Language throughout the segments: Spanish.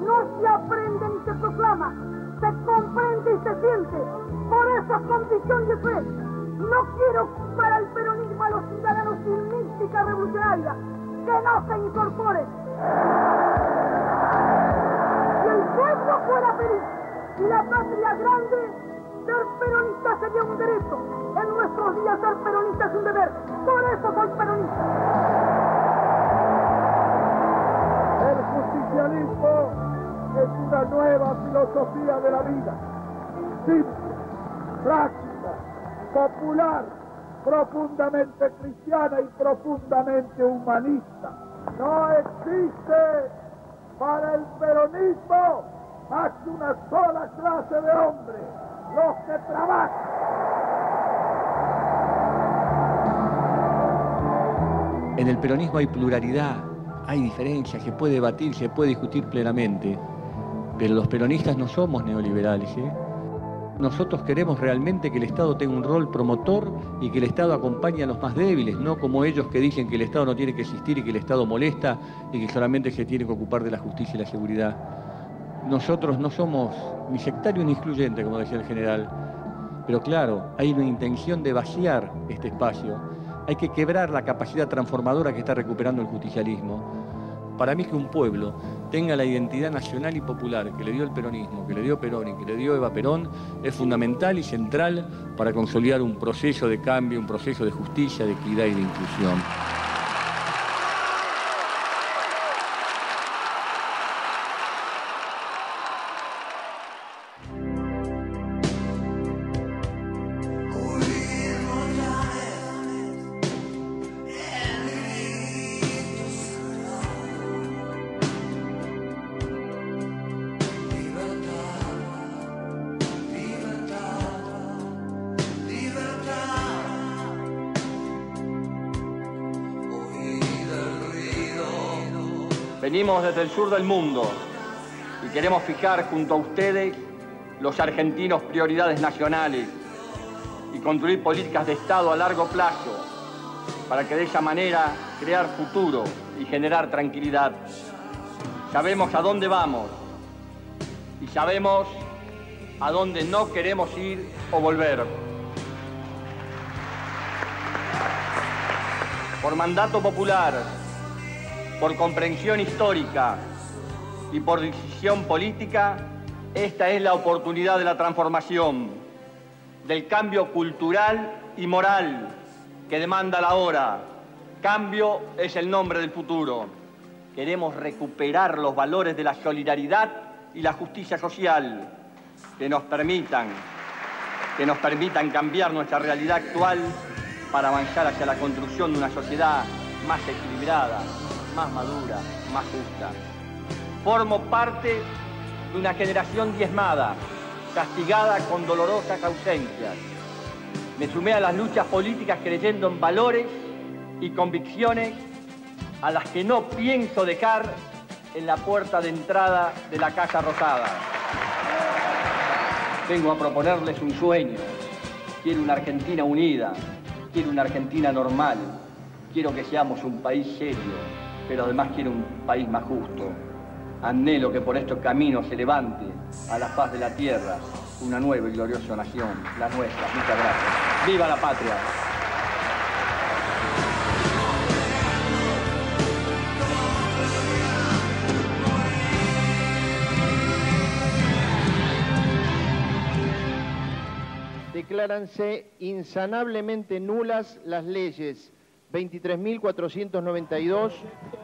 no se aprende ni se proclama, se comprende y se siente. Por eso es condición de fe. No quiero para el peronismo a los ciudadanos sin mística revolucionaria, que no se incorporen. Si el pueblo fuera feliz y la patria grande, ser peronista sería un derecho. En nuestros días ser peronista es un deber. Por eso soy peronista. El justicialismo es una nueva filosofía de la vida. Simple, práctica, popular, profundamente cristiana y profundamente humanista. No existe para el peronismo más que una sola clase de hombres, los que trabajan. En el peronismo hay pluralidad, hay diferencias, se puede debatir, se puede discutir plenamente, pero los peronistas no somos neoliberales, ¿eh? Nosotros queremos realmente que el Estado tenga un rol promotor y que el Estado acompañe a los más débiles, no como ellos que dicen que el Estado no tiene que existir y que el Estado molesta y que solamente se tiene que ocupar de la justicia y la seguridad. Nosotros no somos ni sectarios ni excluyentes, como decía el general, pero claro, hay una intención de vaciar este espacio. Hay que quebrar la capacidad transformadora que está recuperando el justicialismo. Para mí que un pueblo tenga la identidad nacional y popular que le dio el peronismo, que le dio Perón y que le dio Eva Perón, es fundamental y central para consolidar un proceso de cambio, un proceso de justicia, de equidad y de inclusión. Venimos desde el sur del mundo y queremos fijar junto a ustedes, los argentinos, prioridades nacionales y construir políticas de Estado a largo plazo para que de esa manera crear futuro y generar tranquilidad. Sabemos a dónde vamos y sabemos a dónde no queremos ir o volver. Por mandato popular, por comprensión histórica y por decisión política, esta es la oportunidad de la transformación, del cambio cultural y moral que demanda la hora. Cambio es el nombre del futuro. Queremos recuperar los valores de la solidaridad y la justicia social que nos permitan cambiar nuestra realidad actual para avanzar hacia la construcción de una sociedad más equilibrada, más madura, más justa. Formo parte de una generación diezmada, castigada con dolorosas ausencias. Me sumé a las luchas políticas creyendo en valores y convicciones a las que no pienso dejar en la puerta de entrada de la Casa Rosada. Vengo a proponerles un sueño. Quiero una Argentina unida, quiero una Argentina normal, quiero que seamos un país serio, pero además quiero un país más justo. Anhelo que por estos caminos se levante a la faz de la tierra una nueva y gloriosa nación, la nuestra. Muchas gracias. ¡Viva la patria! Decláranse insanablemente nulas las leyes 23.492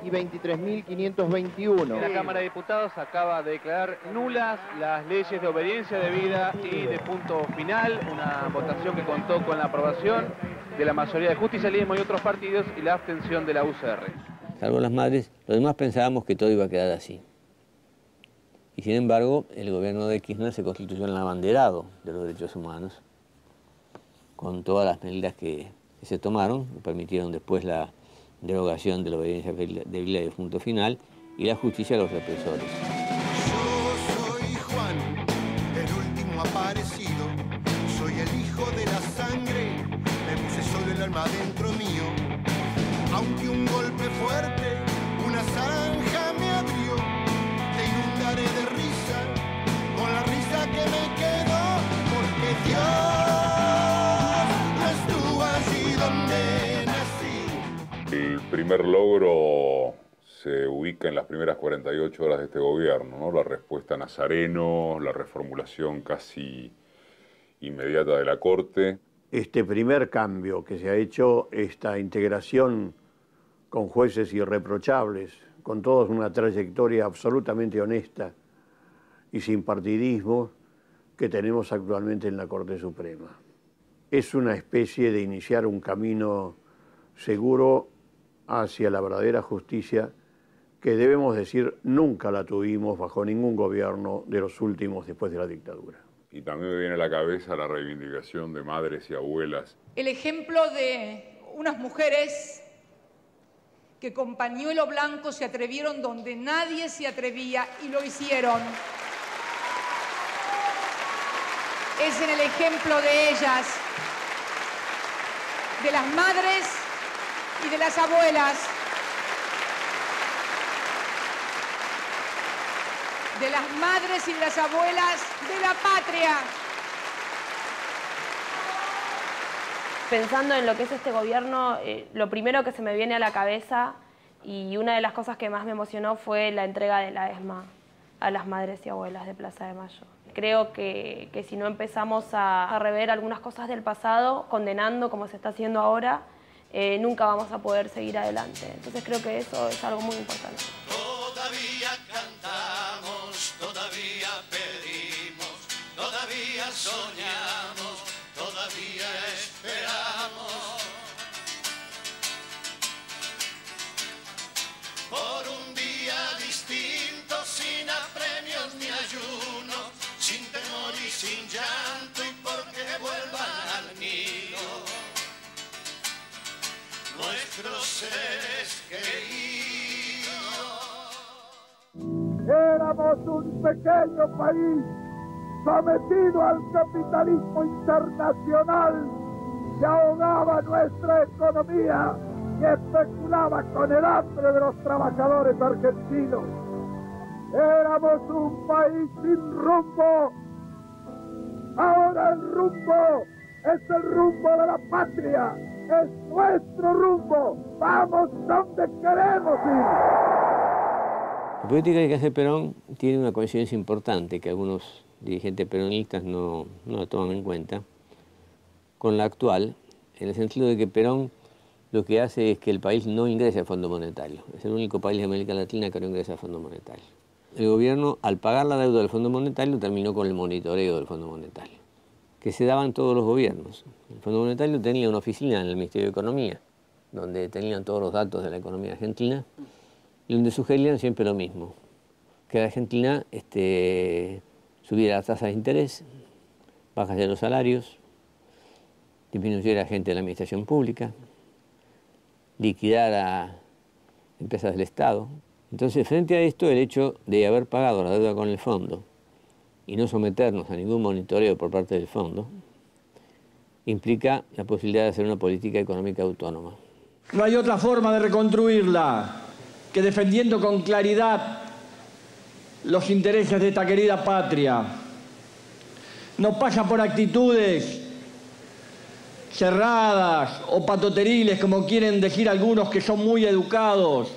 y 23.521. La Cámara de Diputados acaba de declarar nulas las leyes de obediencia debida y de punto final, una votación que contó con la aprobación de la mayoría de justicialismo y otros partidos y la abstención de la UCR. Salvo las madres, los demás pensábamos que todo iba a quedar así. Y sin embargo, el gobierno de Kirchner se constituyó en el abanderado de los derechos humanos, con todas las medidas que se tomaron, que permitieron después la derogación de la obediencia debida y de punto final, y la justicia a los represores. Yo soy Juan, el último aparecido, soy el hijo de la sangre, me puse solo el alma dentro mío, aunque un golpe fuerte, una zanja me abrió, te inundaré primer logro se ubica en las primeras 48 horas de este gobierno, ¿no? La respuesta a Nazareno, la reformulación casi inmediata de la Corte. Este primer cambio que se ha hecho, esta integración con jueces irreprochables, con todos una trayectoria absolutamente honesta y sin partidismo que tenemos actualmente en la Corte Suprema. Es una especie de iniciar un camino seguro hacia la verdadera justicia que debemos decir nunca la tuvimos bajo ningún gobierno de los últimos después de la dictadura. Y también me viene a la cabeza la reivindicación de madres y abuelas. El ejemplo de unas mujeres que con pañuelo blanco se atrevieron donde nadie se atrevía y lo hicieron. Es en el ejemplo de ellas, de las madres y de las abuelas, de las madres y de las abuelas de la patria. Pensando en lo que es este gobierno, lo primero que se me viene a la cabeza y una de las cosas que más me emocionó fue la entrega de la ESMA a las madres y abuelas de Plaza de Mayo. Creo que si no empezamos a rever algunas cosas del pasado, condenando como se está haciendo ahora, nunca vamos a poder seguir adelante. Entonces creo que eso es algo muy importante. Todavía cantamos, todavía pedimos, todavía soñamos, todavía esperamos por un día distinto, sin apremios ni ayunos, sin temor y sin llanto, y porque vuelvan al nido nuestros seres queridos. Éramos un pequeño país sometido al capitalismo internacional que ahogaba nuestra economía y especulaba con el hambre de los trabajadores argentinos. Éramos un país sin rumbo. Ahora el rumbo es el rumbo de la patria. Es nuestro rumbo. Vamos donde queremos ir. La política que hace Perón tiene una coincidencia importante que algunos dirigentes peronistas no la toman en cuenta con la actual, en el sentido de que Perón lo que hace es que el país no ingrese al Fondo Monetario. Es el único país de América Latina que no ingresa al Fondo Monetario. El gobierno, al pagar la deuda del Fondo Monetario, terminó con el monitoreo del Fondo Monetario, que se daban todos los gobiernos. El Fondo Monetario tenía una oficina en el Ministerio de Economía, donde tenían todos los datos de la economía argentina, y donde sugerían siempre lo mismo, que la Argentina subiera las tasas de interés, bajase los salarios, disminuyera la gente de la administración pública, liquidara empresas del Estado. Entonces, frente a esto, el hecho de haber pagado la deuda con el fondo y no someternos a ningún monitoreo por parte del fondo, implica la posibilidad de hacer una política económica autónoma. No hay otra forma de reconstruirla que defendiendo con claridad los intereses de esta querida patria. No pasa por actitudes cerradas o patoteriles, como quieren decir algunos que son muy educados,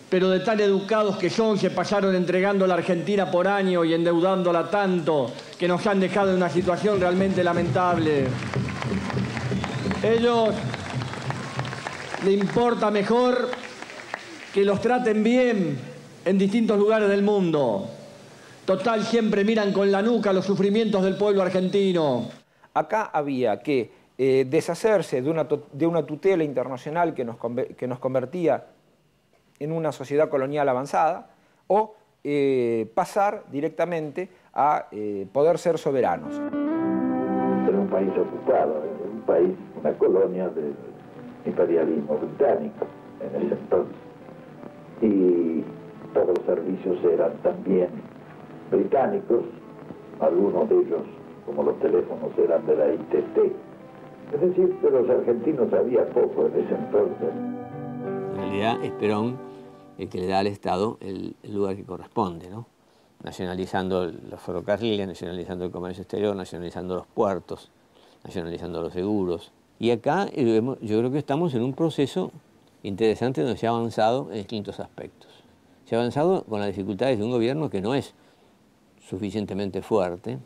pero de tan educados que son, se pasaron entregando la Argentina por año y endeudándola tanto que nos han dejado en una situación realmente lamentable. Ellos les importa mejor que los traten bien en distintos lugares del mundo. Total, siempre miran con la nuca los sufrimientos del pueblo argentino. Acá había que deshacerse de una tutela internacional que nos convertía en una sociedad colonial avanzada o pasar directamente a poder ser soberanos. Era un país ocupado, un país, una colonia del imperialismo británico en ese entonces. Y todos los servicios eran también británicos, algunos de ellos, como los teléfonos, eran de la ITT. Es decir, que los argentinos había poco en ese entonces. En realidad es Perón el que le da al Estado el lugar que corresponde, ¿no? Nacionalizando los ferrocarriles, nacionalizando el comercio exterior, nacionalizando los puertos, nacionalizando los seguros. Y acá yo creo que estamos en un proceso interesante donde se ha avanzado en distintos aspectos. Se ha avanzado con las dificultades de un gobierno que no es suficientemente fuerte,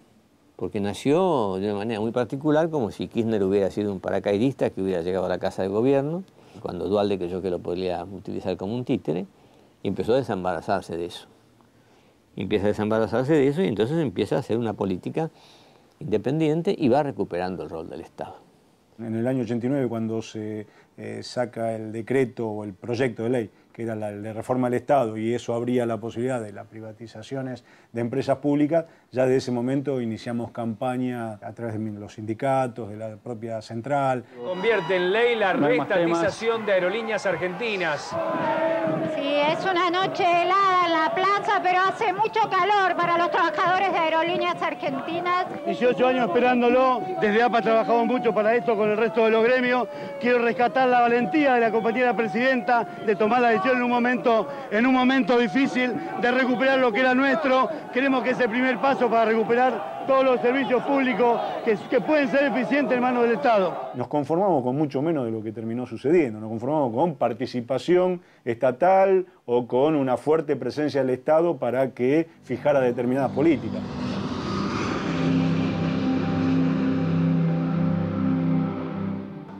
porque nació de una manera muy particular, como si Kirchner hubiera sido un paracaidista que hubiera llegado a la casa del gobierno, cuando Duhalde creyó que lo podría utilizar como un títere, y empezó a desembarazarse de eso. Empieza a desembarazarse de eso y entonces empieza a hacer una política independiente y va recuperando el rol del Estado. En el año 89, cuando se saca el decreto o el proyecto de ley, que era la de reforma del Estado, y eso abría la posibilidad de las privatizaciones de empresas públicas, ya de ese momento iniciamos campaña a través de los sindicatos, de la propia central. Convierte en ley la reestatización de Aerolíneas Argentinas. Sí, es una noche helada en la plaza, pero hace mucho calor para los trabajadores de Aerolíneas Argentinas. 18 años esperándolo, desde APA trabajamos mucho para esto con el resto de los gremios. Quiero rescatar la valentía de la compañera presidenta de tomar la decisión en un momento difícil de recuperar lo que era nuestro. Queremos que ese primer paso para recuperar todos los servicios públicos que pueden ser eficientes en manos del Estado. Nos conformamos con mucho menos de lo que terminó sucediendo, nos conformamos con participación estatal o con una fuerte presencia del Estado para que fijara determinadas políticas.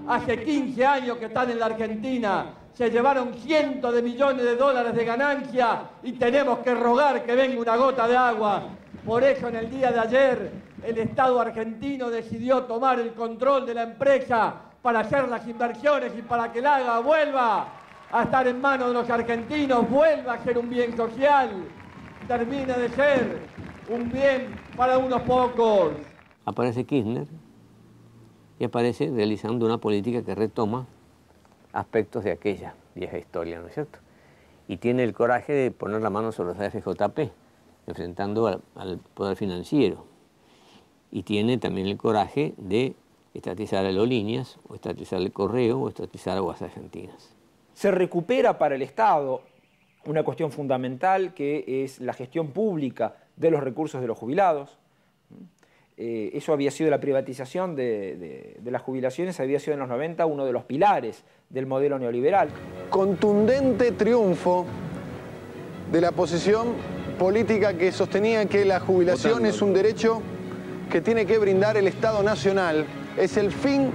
Hace 15 años que están en la Argentina, se llevaron cientos de millones de dólares de ganancia y tenemos que rogar que venga una gota de agua. Por eso en el día de ayer el Estado argentino decidió tomar el control de la empresa para hacer las inversiones y para que la AGA vuelva a estar en manos de los argentinos, vuelva a ser un bien social, termine de ser un bien para unos pocos. Aparece Kirchner y aparece realizando una política que retoma aspectos de aquella vieja historia, ¿no es cierto? Y tiene el coraje de poner la mano sobre los AFJP, enfrentando al poder financiero. Y tiene también el coraje de estatizar Aerolíneas, o estatizar el Correo, o estatizar Aguas Argentinas. Se recupera para el Estado una cuestión fundamental que es la gestión pública de los recursos de los jubilados. Eso había sido la privatización de las jubilaciones, había sido en los 90 uno de los pilares del modelo neoliberal. Contundente triunfo de la posición política que sostenía que la jubilación es un derecho que tiene que brindar el Estado Nacional. Es el fin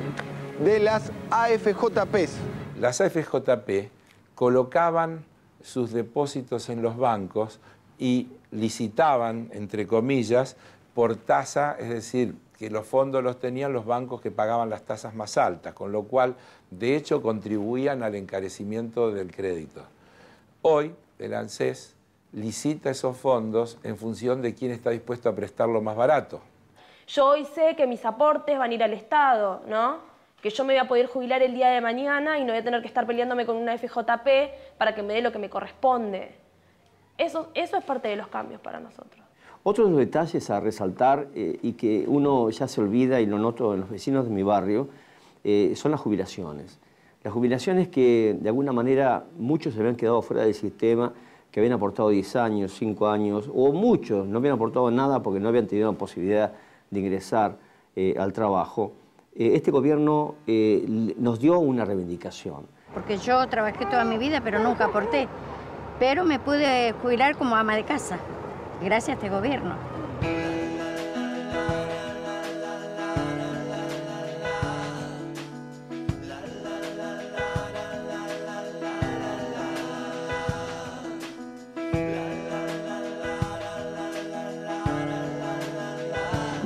de las AFJPs. Las AFJP colocaban sus depósitos en los bancos y licitaban, entre comillas, por tasa, es decir, que los fondos los tenían los bancos que pagaban las tasas más altas, con lo cual, de hecho, contribuían al encarecimiento del crédito. Hoy, el ANSES licita esos fondos en función de quién está dispuesto a prestarlo más barato. Yo hoy sé que mis aportes van a ir al Estado, ¿no? Que yo me voy a poder jubilar el día de mañana y no voy a tener que estar peleándome con una FJP para que me dé lo que me corresponde. Eso es parte de los cambios para nosotros. Otros detalles a resaltar y que uno ya se olvida y lo noto en los vecinos de mi barrio son las jubilaciones. Las jubilaciones que de alguna manera muchos se habían quedado fuera del sistema, que habían aportado 10 años, 5 años, o muchos no habían aportado nada porque no habían tenido la posibilidad de ingresar al trabajo. Este gobierno nos dio una reivindicación. Porque yo trabajé toda mi vida, pero nunca aporté. Pero me pude jubilar como ama de casa, gracias a este gobierno.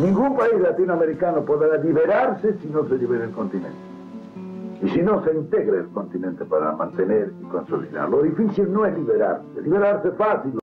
Ningún país latinoamericano podrá liberarse si no se libera el continente. Y si no se integra el continente para mantener y consolidar. Lo difícil no es liberarse es fácil.